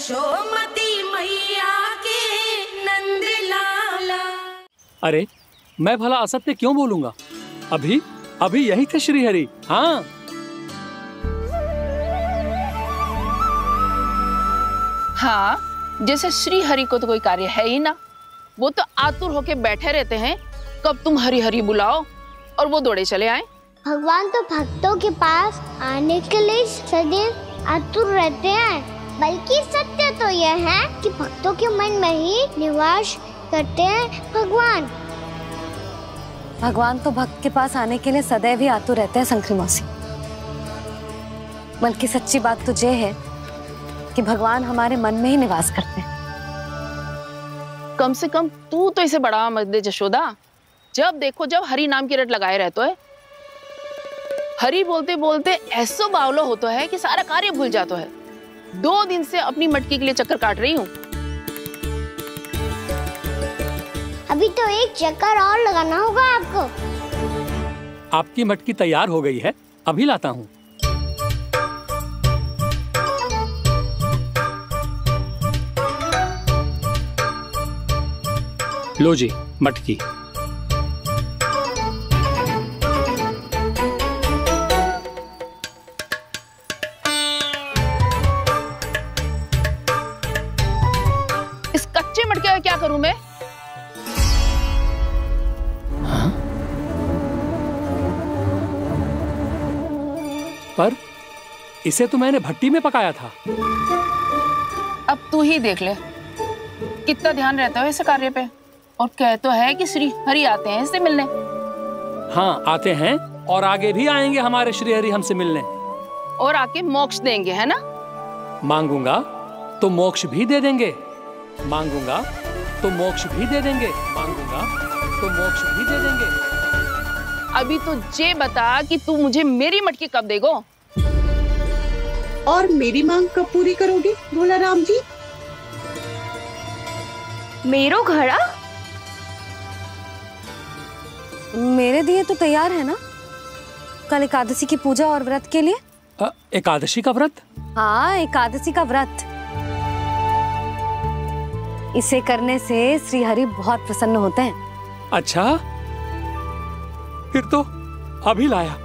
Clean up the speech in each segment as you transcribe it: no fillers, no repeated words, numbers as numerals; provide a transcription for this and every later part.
जशोमती मैया के नंद लाला। अरे मैं भला असत्य क्यों बोलूंगा? अभी अभी यही थे श्रीहरि। हाँ हाँ, जैसे श्री हरि को तो कोई कार्य है ही ना। वो तो आतुर होके बैठे रहते हैं कब तुम हरि हरि बुलाओ और वो दौड़े चले आए। भगवान तो भक्तों के पास आने के लिए सदैव आतुर रहते हैं। बल्कि सत्य तो यह है कि भक्तों के मन में ही निवास करते हैं भगवान। भगवान तो भक्त के पास आने के लिए सदैव ही आतुर रहते हैं शंकरी मौसी। बल्कि सच्ची बात तो ये है कि भगवान हमारे मन में ही निवास करते हैं। कम से कम तू तो इसे बढ़ावा मत दे जशोदा। जब देखो जब हरि नाम की रट लगाए रहते है। हरि बोलते बोलते ऐसो बावलो होता है कि सारा कार्य भूल जाता है। 2 दिन से अपनी मटकी के लिए चक्कर काट रही हूँ। अभी तो एक चक्कर और लगाना होगा आपको। आपकी मटकी तैयार हो गई है, अभी लाता हूँ। लो जी मटकी। इस कच्चे मटके का क्या करूं मैं? हाँ? पर इसे तो मैंने भट्टी में पकाया था। अब तू ही देख ले कितना ध्यान रहता है इस कार्य पे। और कह तो है कि श्री हरि आते हैं इससे मिलने। हाँ आते हैं और आगे भी आएंगे हमारे श्री हरि हमसे मिलने। और आके मोक्ष देंगे, है ना? मांगूंगा तो मोक्ष भी दे देंगे, मांगूंगा तो मोक्ष भी दे देंगे, मांगूंगा तो मोक्ष भी दे देंगे। अभी तो ये बता कि तू मुझे मेरी मटकी कब देगो? और मेरी मांग कब पूरी करोगे भोला राम जी? मेरो घड़ा मेरे दिए तो तैयार है ना कल एकादशी की पूजा और व्रत के लिए। एकादशी का व्रत? हाँ एकादशी का व्रत। इसे करने से श्री हरि बहुत प्रसन्न होते हैं। अच्छा फिर तो अभी लाया।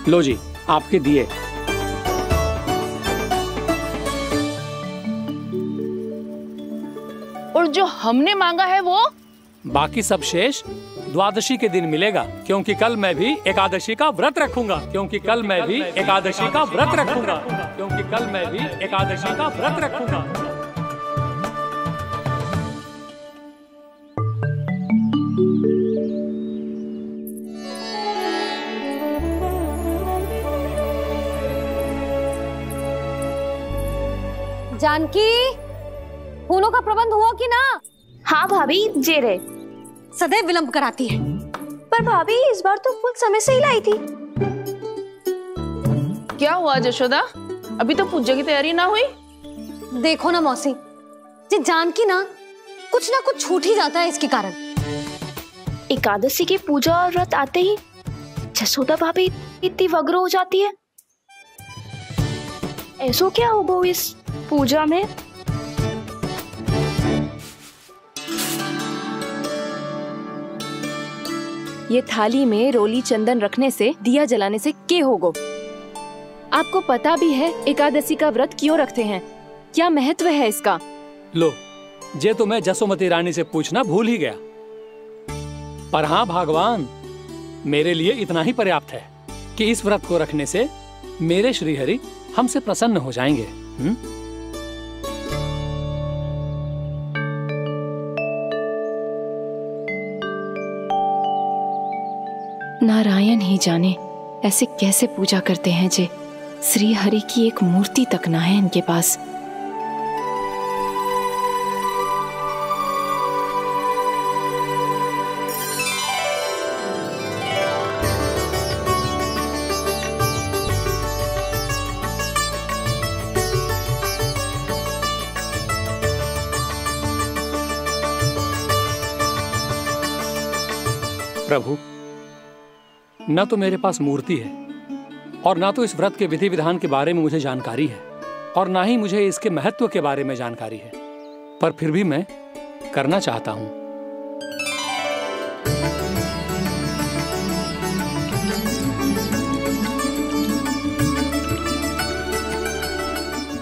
लो जी आपके दिए। और जो हमने मांगा है वो? बाकी सब शेष द्वादशी के दिन मिलेगा, क्योंकि कल मैं भी एकादशी का व्रत रखूंगा, क्योंकि कल मैं भी एकादशी का व्रत रखूंगा, क्योंकि कल मैं भी एकादशी का व्रत रखूंगा। जानकी फूलों का प्रबंध हुआ कि ना? हाँ भाभी जे रे। सदैव विलंब कराती है। पर भाभी इस बार तो फूल समय से ही लाई थी। क्या हुआ जशोदा? अभी तो पूजा की तैयारी ना हुई? देखो ना मौसी, ये जानकी ना कुछ छूट ही जाता है इसके कारण। एकादशी की पूजा और व्रत आते ही जसोदा भाभी इतनी वग्र हो जाती है। ऐसो क्या होगा इस पूजा में? ये थाली में रोली चंदन रखने से, दिया जलाने से के होगो? आपको पता भी है एकादशी का व्रत क्यों रखते हैं? क्या महत्व है इसका? लो जे तो मैं जसोमती रानी से पूछना भूल ही गया। पर हाँ भगवान, मेरे लिए इतना ही पर्याप्त है कि इस व्रत को रखने से मेरे श्रीहरि हमसे प्रसन्न हो जाएंगे। नारायण ही जाने ऐसे कैसे पूजा करते हैं जे श्री हरि की एक मूर्ति तक ना है इनके पास। प्रभु, न तो मेरे पास मूर्ति है और ना तो इस व्रत के विधि विधान के बारे में मुझे जानकारी है और ना ही मुझे इसके महत्व के बारे में जानकारी है, पर फिर भी मैं करना चाहता हूं।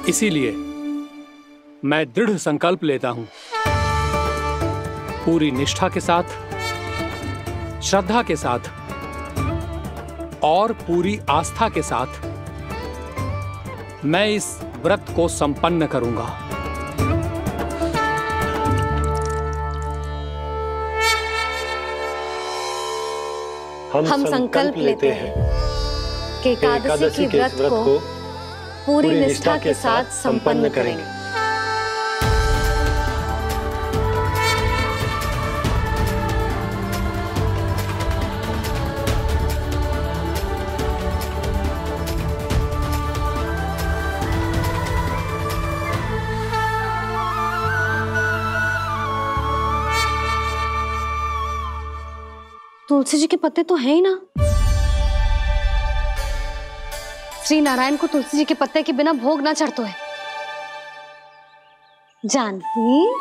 इसीलिए मैं दृढ़ संकल्प लेता हूं, पूरी निष्ठा के साथ, श्रद्धा के साथ और पूरी आस्था के साथ मैं इस व्रत को संपन्न करूंगा। हम संकल्प लेते हैं कि एकादशी के व्रत को पूरी निष्ठा के साथ संपन्न करेंगे। तुलसी जी के पत्ते तो हैं ही ना। श्री नारायण को तुलसी जी के पत्ते के बिना भोग ना चढ़तो है। जानकी,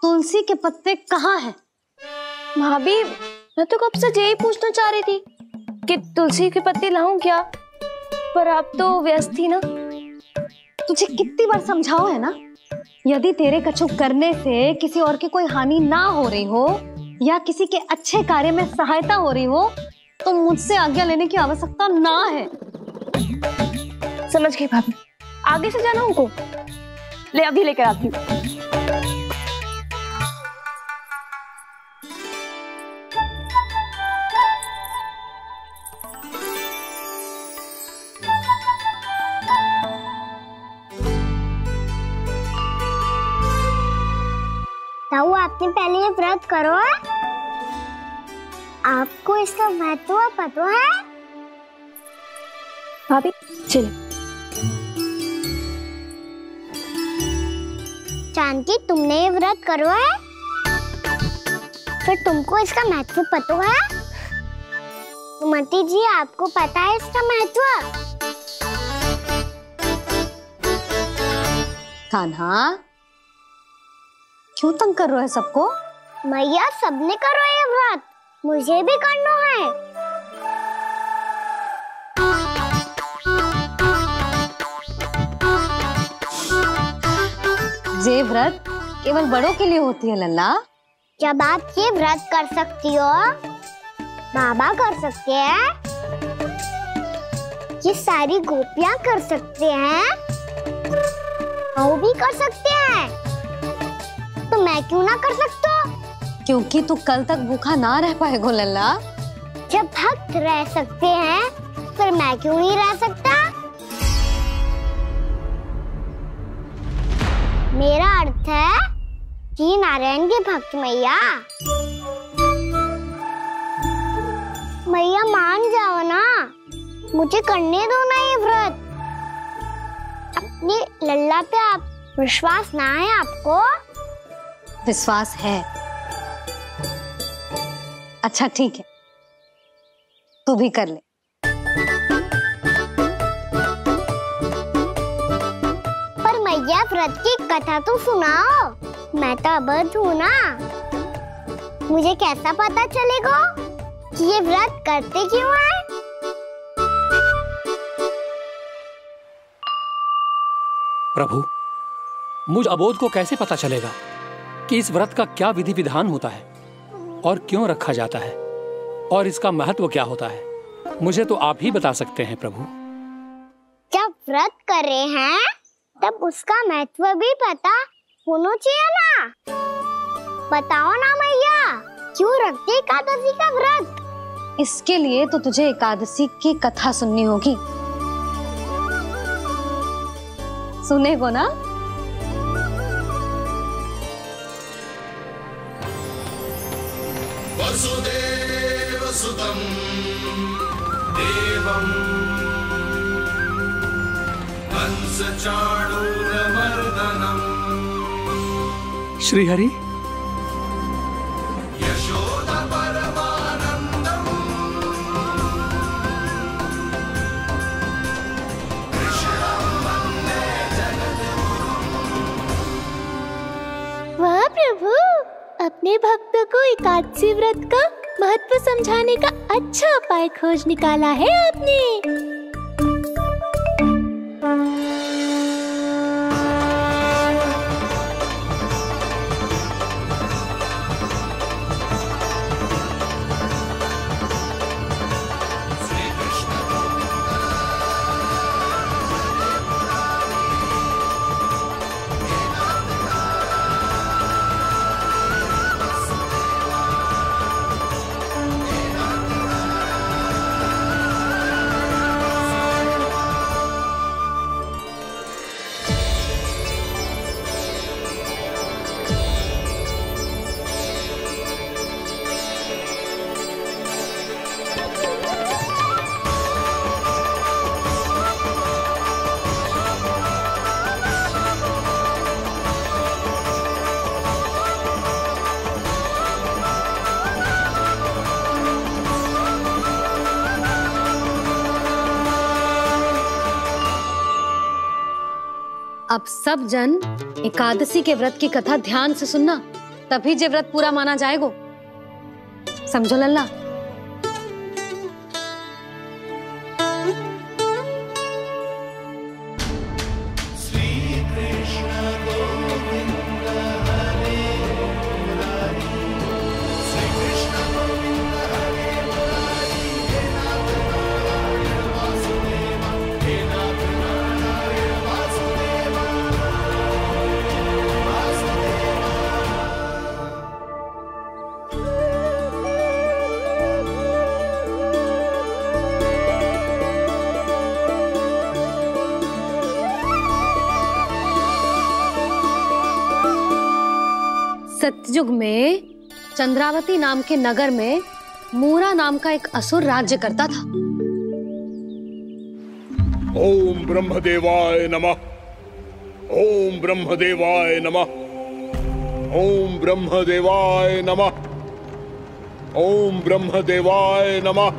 तुलसी के पत्ते कहाँ हैं? भाभी, मैं तो कब से यही पूछना चाह रही थी कि तुलसी के पत्ते लाऊं क्या, पर आप तो व्यस्त थी ना। तुझे कितनी बार समझाओ है ना, यदि तेरे कछु करने से किसी और की कोई हानि ना हो रही हो या किसी के अच्छे कार्य में सहायता हो रही हो तो मुझसे आज्ञा लेने की आवश्यकता ना है। समझ गई भाभी, आगे से जाना उनको। ले अभी लेकर आती हूँ। ताऊ, आपने पहले ये व्रत करो है? आपको इसका महत्व पता है? भाभी चल। जानकी, तुमने ये व्रत करो है? फिर तुमको इसका महत्व पता है? सुमति जी, आपको पता है इसका महत्व? कान्हा, क्यों तंग कर रहे हो सबको? मैया, सबने करो ये व्रत, मुझे भी करना है। ये व्रत केवल बड़ों के लिए होती है लल्ला। जब आप ये व्रत कर सकती हो, बाबा कर सकते हैं, ये सारी गोपियां कर सकते हैं, वो भी कर सकते हैं, तो मैं क्यों ना कर सकता? क्योंकि तू कल तक भूखा ना रह पाएगा लल्ला। जब भक्त रह सकते हैं, फिर मैं क्यों नहीं रह सकता? मेरा अर्थ है कि नारायण के भक्त मैया, मैया मान जाओ ना, मुझे करने दो ना ये व्रत। अपनी लल्ला पे आप विश्वास ना है आपको? विश्वास है। अच्छा ठीक है, तू भी कर ले। पर मैया, व्रत की कथा तो सुनाओ, मैं तो अबध हूँ ना। मुझे कैसा पता चलेगा कि ये व्रत करते क्यों हैं? प्रभु, मुझ अबोध को कैसे पता चलेगा कि इस व्रत का क्या विधि विधान होता है और क्यों रखा जाता है और इसका महत्व क्या होता है? मुझे तो आप ही बता सकते हैं प्रभु। जब व्रत कर रहे हैं तब उसका महत्व भी पता होना चाहिए ना। बताओ ना मैया, क्यों रखते एकादशी का व्रत? इसके लिए तो तुझे एकादशी की कथा सुननी होगी। सुनेगो ना? वसुदेव सुतं देवं हंस चाणूरमर्दनम् श्रीहरि, यशोदा परमानन्दं प्रभु, अपने भक्तों को एकादशी व्रत का महत्व समझाने का अच्छा उपाय खोज निकाला है आपने। अब सब जन एकादशी के व्रत की कथा ध्यान से सुनना, तभी जे व्रत पूरा माना जाएगा। समझो लल्ला? सतयुग में चंद्रावती नाम के नगर में मूरा नाम का एक असुर राज्य करता था। ओम ब्रह्मदेवाय नमः। ओम ब्रह्मदेवाय नमः। ओम ब्रह्मदेवाय नमः। ओम ब्रह्मदेवाय नमः।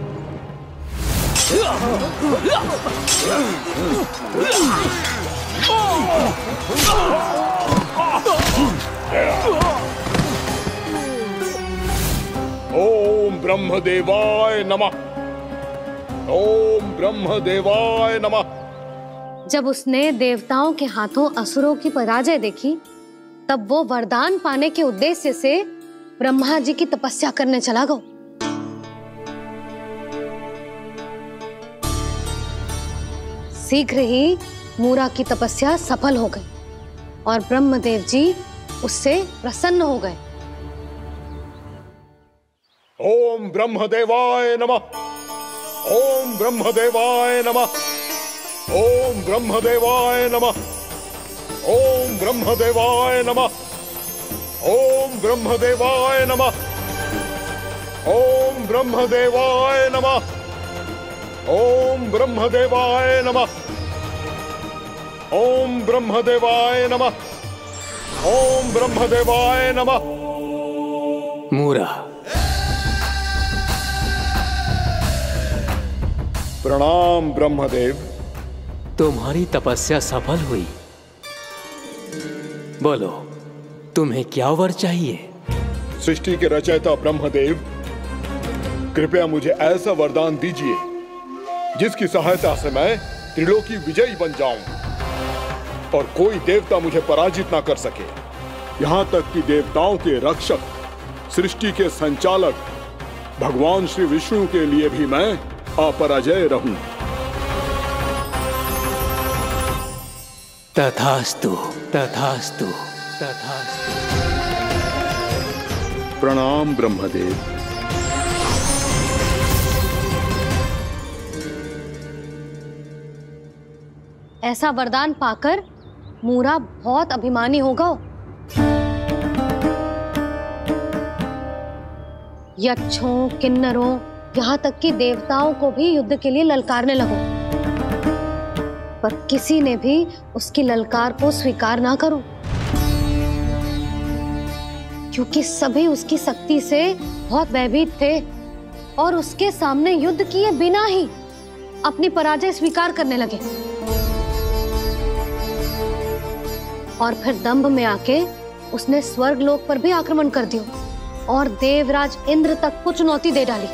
ओम ब्रह्मदेवाय नमः। ओम ब्रह्मदेवाय नमः। जब उसने देवताओं के हाथों असुरों की पराजय देखी, तब वो वरदान पाने के उद्देश्य से ब्रह्मा जी की तपस्या करने चला गया। शीघ्र ही मूरा की तपस्या सफल हो गई और ब्रह्मदेव जी उससे प्रसन्न हो गए। ओम ब्रह्मदेवाय नमः। ओम ब्रह्मदेवाय नमः। ओम ब्रह्मदेवाय नमः। ओम ब्रह्मदेवाय नमः। ओम ब्रह्मदेवाय नमः। ओम ब्रह्मदेवाय नमः। ओम ब्रह्मदेवाय नमः। ओम ब्रह्मदेवाय नमः। ओम ब्रह्मदेवाय नमः। मूरा, प्रणाम ब्रह्मदेव। तुम्हारी तपस्या सफल हुई। बोलो, तुम्हें क्या वर चाहिए? सृष्टि के रचयिता ब्रह्मदेव, कृपया मुझे ऐसा वरदान दीजिए जिसकी सहायता से मैं त्रिलोकी विजयी बन जाऊं और कोई देवता मुझे पराजित ना कर सके। यहाँ तक कि देवताओं के रक्षक, सृष्टि के संचालक भगवान श्री विष्णु के लिए भी मैं अपराजय रहूं। तथास्तु, तथास्तु, तथास्तु। प्रणाम ब्रह्मदेव। ऐसा वरदान पाकर मूरा बहुत अभिमानी होगा। यक्षों, किन्नरों, यहाँ तक कि देवताओं को भी युद्ध के लिए ललकारने लगो, पर किसी ने भी उसकी ललकार को स्वीकार ना करो, क्योंकि सभी उसकी शक्ति से बहुत भयभीत थे और उसके सामने युद्ध किए बिना ही अपनी पराजय स्वीकार करने लगे और फिर दंभ में आके उसने स्वर्ग लोक पर भी आक्रमण कर दियो और देवराज इंद्र तक को चुनौती दे डाली।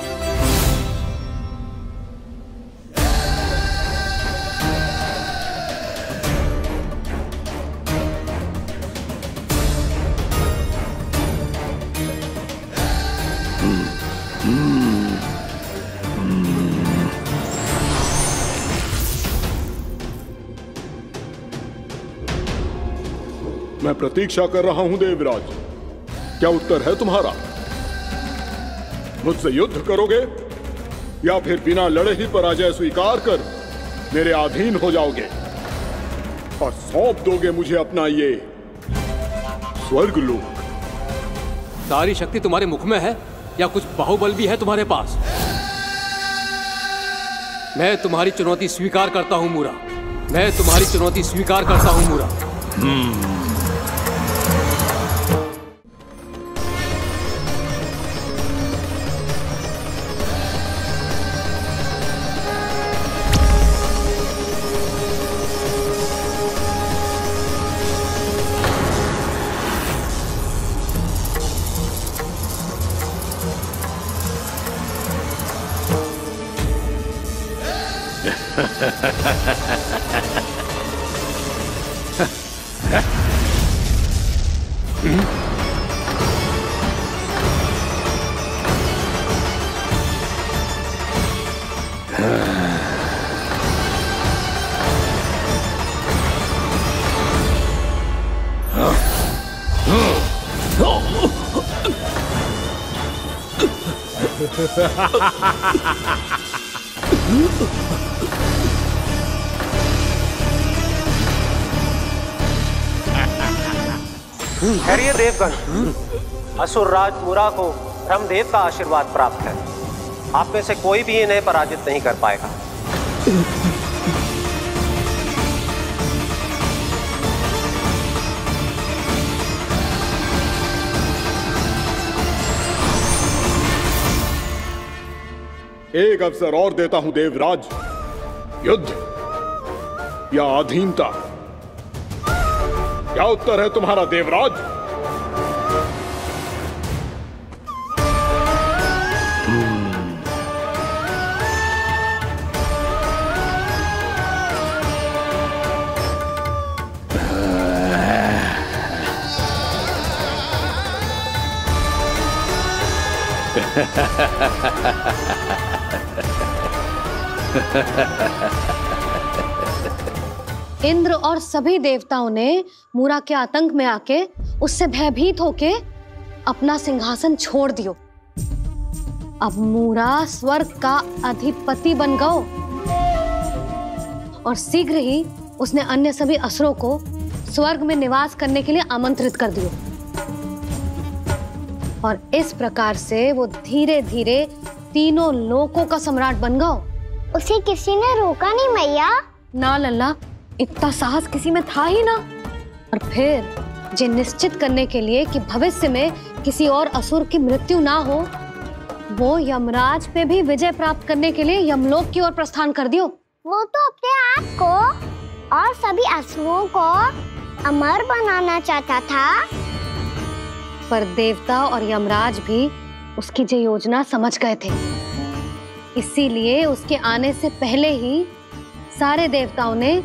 मैं प्रतीक्षा कर रहा हूं देवराज, क्या उत्तर है तुम्हारा? मुझसे युद्ध करोगे या फिर बिना लड़े ही पराजय स्वीकार कर मेरे अधीन हो जाओगे और सौंप दोगे मुझे अपना ये स्वर्ग लोक? सारी शक्ति तुम्हारे मुख में है या कुछ बाहुबल भी है तुम्हारे पास? मैं तुम्हारी चुनौती स्वीकार करता हूं मूरा, मैं तुम्हारी चुनौती स्वीकार करता हूं मूरा। ठहरिए देवगण, असुर राज मुरा को ब्रह्मदेव का आशीर्वाद प्राप्त है। आप में से कोई भी इन्हें पराजित नहीं कर पाएगा। एक अवसर और देता हूं देवराज, युद्ध या अधीनता, क्या उत्तर है तुम्हारा देवराज? इंद्र और सभी देवताओं ने मूरा के आतंक में आके उससे भयभीत होके अपना सिंहासन छोड़ दियो। अब मूरा स्वर्ग का अधिपति बन गयो और शीघ्र ही उसने अन्य सभी असुरों को स्वर्ग में निवास करने के लिए आमंत्रित कर दियो और इस प्रकार से वो धीरे धीरे तीनों लोकों का सम्राट बन गयो। उसे किसी ने रोका नहीं मैया? ना लल्ला, इतना साहस किसी में था ही ना। और फिर जे निश्चित करने के लिए कि भविष्य में किसी और असुर की मृत्यु ना हो, वो यमराज पे भी विजय प्राप्त करने के लिए यमलोक की ओर प्रस्थान कर दियो। वो तो अपने आप को और सभी असुरों को अमर बनाना चाहता था, पर देवता और यमराज भी उसकी जो योजना समझ गए थे। इसीलिए उसके आने से पहले ही सारे देवताओं ने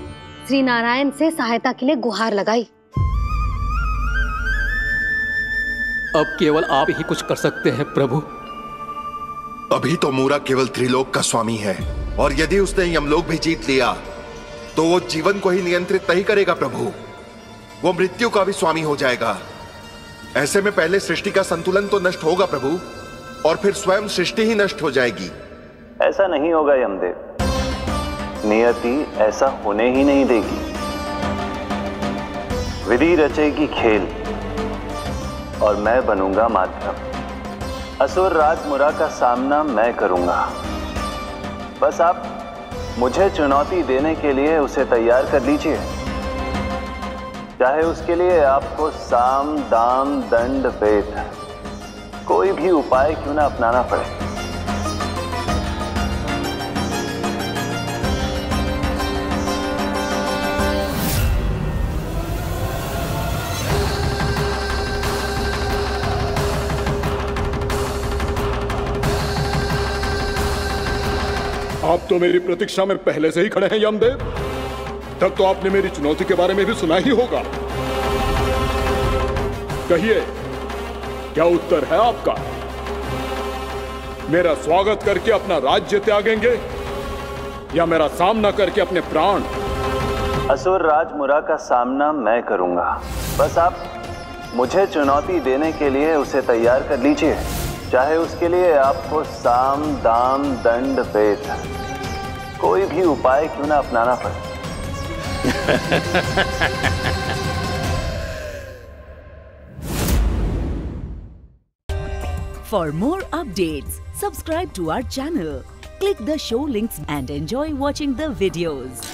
श्री नारायण से सहायता के लिए गुहार लगाई। अब केवल आप ही कुछ कर सकते हैं प्रभु। अभी तो मूरा केवल त्रिलोक का स्वामी है और यदि उसने यमलोक भी जीत लिया तो वो जीवन को ही नियंत्रित नहीं करेगा प्रभु, वो मृत्यु का भी स्वामी हो जाएगा। ऐसे में पहले सृष्टि का संतुलन तो नष्ट होगा प्रभु, और फिर स्वयं सृष्टि ही नष्ट हो जाएगी। ऐसा नहीं होगा यमदेव, नियति ऐसा होने ही नहीं देगी। विधि रचेगी खेल और मैं बनूंगा माध्यम। असुर राज मुरा का सामना मैं करूंगा। बस आप मुझे चुनौती देने के लिए उसे तैयार कर लीजिए, चाहे उसके लिए आपको साम दाम दंड भेद कोई भी उपाय क्यों ना अपनाना पड़े। आप तो मेरी प्रतीक्षा में पहले से ही खड़े हैं यमदेव। तब तो आपने मेरी चुनौती के बारे में भी सुना ही होगा। कहिए, क्या उत्तर है आपका? मेरा स्वागत करके अपना राज्य त्यागेंगे या मेरा सामना करके अपने प्राण? असुर राज मुरा का सामना मैं करूंगा। बस आप मुझे चुनौती देने के लिए उसे तैयार कर लीजिए, चाहे उसके लिए आपको साम दाम दंड भेद कोई भी उपाय क्यों ना अपनाना पड़े। For more updates, subscribe to our channel, click the show links and enjoy watching the videos.